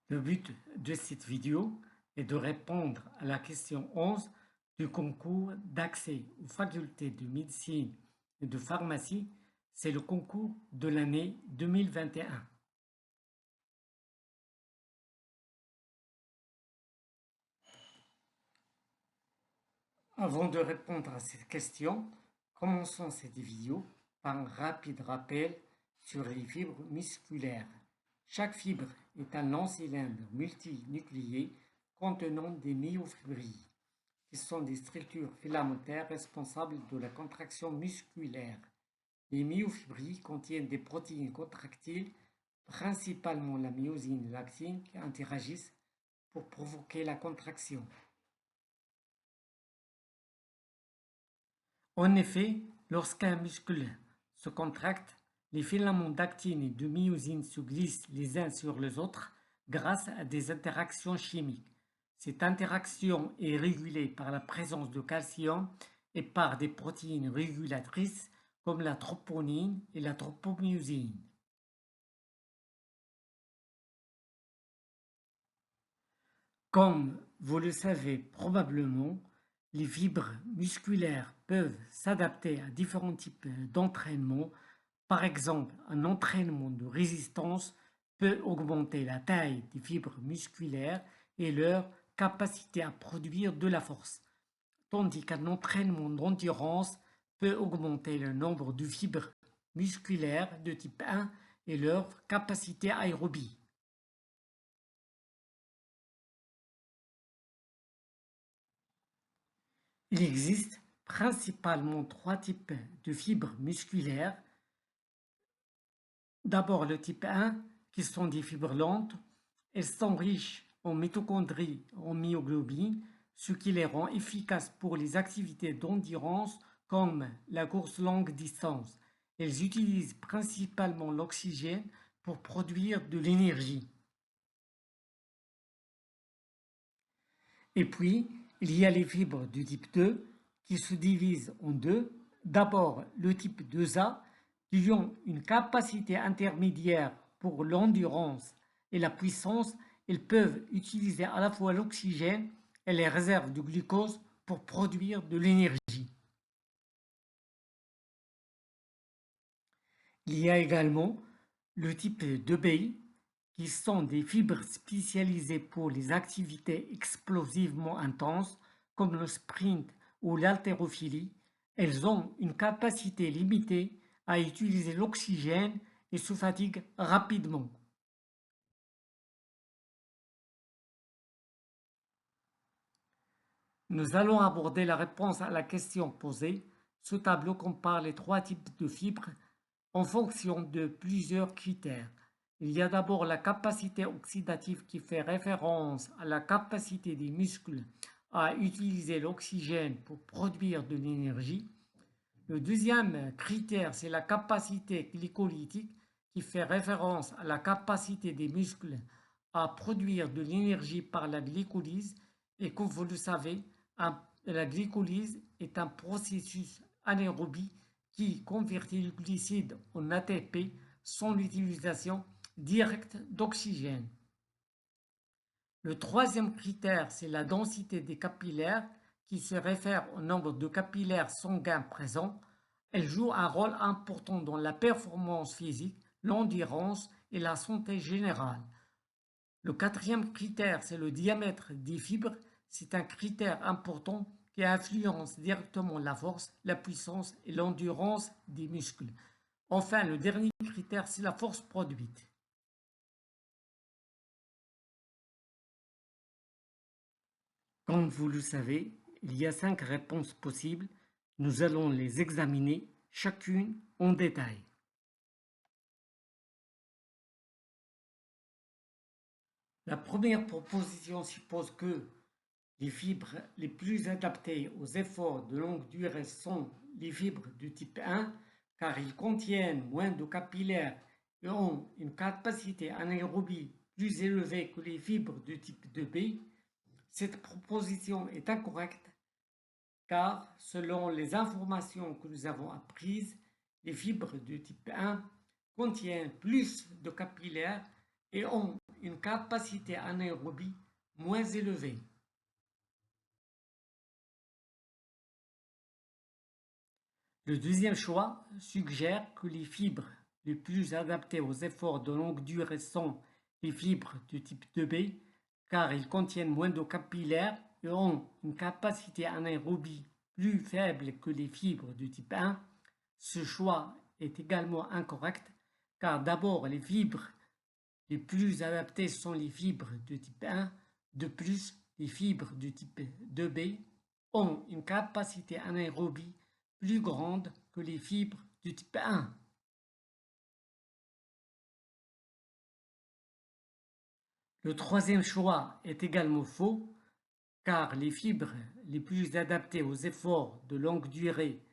Le but de cette vidéo est de répondre à la question 11 du concours d'accès aux facultés de médecine et de pharmacie. C'est le concours de l'année 2021. Avant de répondre à cette question, commençons cette vidéo par un rapide rappel sur les fibres musculaires. Chaque fibre est un long cylindre multinucléé contenant des myofibrilles, qui sont des structures filamentaires responsables de la contraction musculaire. Les myofibrilles contiennent des protéines contractiles, principalement la myosine et l'actine, qui interagissent pour provoquer la contraction. En effet, lorsqu'un muscle se contracte, les filaments d'actine et de myosine se glissent les uns sur les autres grâce à des interactions chimiques. Cette interaction est régulée par la présence de calcium et par des protéines régulatrices comme la troponine et la tropomyosine. Comme vous le savez probablement, les fibres musculaires peuvent s'adapter à différents types d'entraînement. Par exemple, un entraînement de résistance peut augmenter la taille des fibres musculaires et leur capacité à produire de la force, tandis qu'un entraînement d'endurance peut augmenter le nombre de fibres musculaires de type 1 et leur capacité aérobie. Il existe principalement trois types de fibres musculaires. D'abord le type 1, qui sont des fibres lentes. Elles sont riches en mitochondries, en myoglobine, ce qui les rend efficaces pour les activités d'endurance comme la course longue distance. Elles utilisent principalement l'oxygène pour produire de l'énergie. Et puis, il y a les fibres du type 2 qui se divisent en deux. D'abord, le type 2A qui ont une capacité intermédiaire pour l'endurance et la puissance. Ils peuvent utiliser à la fois l'oxygène et les réserves de glucose pour produire de l'énergie. Il y a également le type 2B qui sont des fibres spécialisées pour les activités explosivement intenses comme le sprint ou l'haltérophilie. Elles ont une capacité limitée à utiliser l'oxygène et se fatiguent rapidement. Nous allons aborder la réponse à la question posée. Ce tableau compare les trois types de fibres en fonction de plusieurs critères. Il y a d'abord la capacité oxydative qui fait référence à la capacité des muscles à utiliser l'oxygène pour produire de l'énergie. Le deuxième critère, c'est la capacité glycolytique qui fait référence à la capacité des muscles à produire de l'énergie par la glycolyse. Et comme vous le savez, la glycolyse est un processus anaérobie qui convertit le glucide en ATP sans l'utilisation directe d'oxygène. Le troisième critère, c'est la densité des capillaires qui se réfère au nombre de capillaires sanguins présents. Elle joue un rôle important dans la performance physique, l'endurance et la santé générale. Le quatrième critère, c'est le diamètre des fibres. C'est un critère important qui influence directement la force, la puissance et l'endurance des muscles. Enfin, le dernier critère, c'est la force produite. Comme vous le savez, il y a 5 réponses possibles. Nous allons les examiner chacune en détail. La première proposition suppose que les fibres les plus adaptées aux efforts de longue durée sont les fibres du type 1 car ils contiennent moins de capillaires et ont une capacité anaérobie plus élevée que les fibres du type 2B. Cette proposition est incorrecte car selon les informations que nous avons apprises, les fibres du type 1 contiennent plus de capillaires et ont une capacité anaérobie moins élevée. Le deuxième choix suggère que les fibres les plus adaptées aux efforts de longue durée sont les fibres du type 2B, car ils contiennent moins d'eau capillaire et ont une capacité anaérobie plus faible que les fibres du type 1. Ce choix est également incorrect, car d'abord les fibres les plus adaptées sont les fibres du type 1. De plus, les fibres du type 2B ont une capacité anaérobie plus grande que les fibres du type 1. Le troisième choix est également faux, car les fibres les plus adaptées aux efforts de longue durée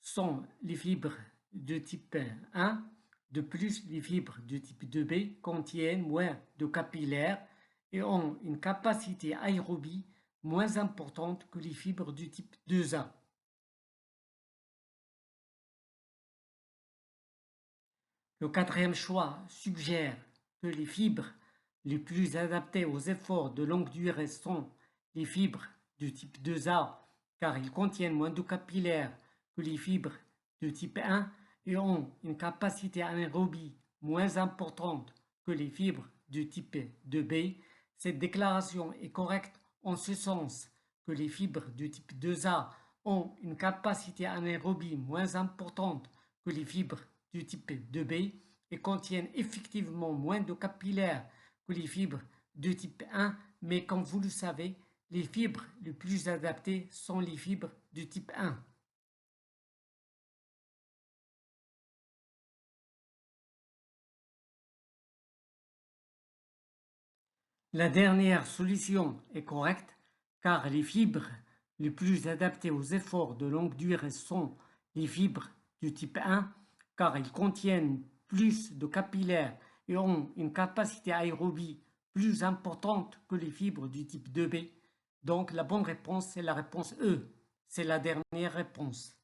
sont les fibres de type 1. De plus, les fibres de type 2B contiennent moins de capillaires et ont une capacité aérobie moins importante que les fibres du type 2A. Le quatrième choix suggère que les fibres les plus adaptées aux efforts de longue durée sont les fibres du type 2A, car ils contiennent moins de capillaires que les fibres de type 1 et ont une capacité anaérobie moins importante que les fibres du type 2B. Cette déclaration est correcte en ce sens que les fibres du type 2A ont une capacité anaérobie moins importante que les fibres du type 2B et contiennent effectivement moins de capillaires que les fibres de type 1, mais comme vous le savez, les fibres les plus adaptées sont les fibres de type 1. La dernière solution est correcte car les fibres les plus adaptées aux efforts de longue durée sont les fibres du type 1 car ils contiennent plus de capillaires et ont une capacité aérobie plus importante que les fibres du type 2B. Donc la bonne réponse c'est la réponse E. C'est la dernière réponse.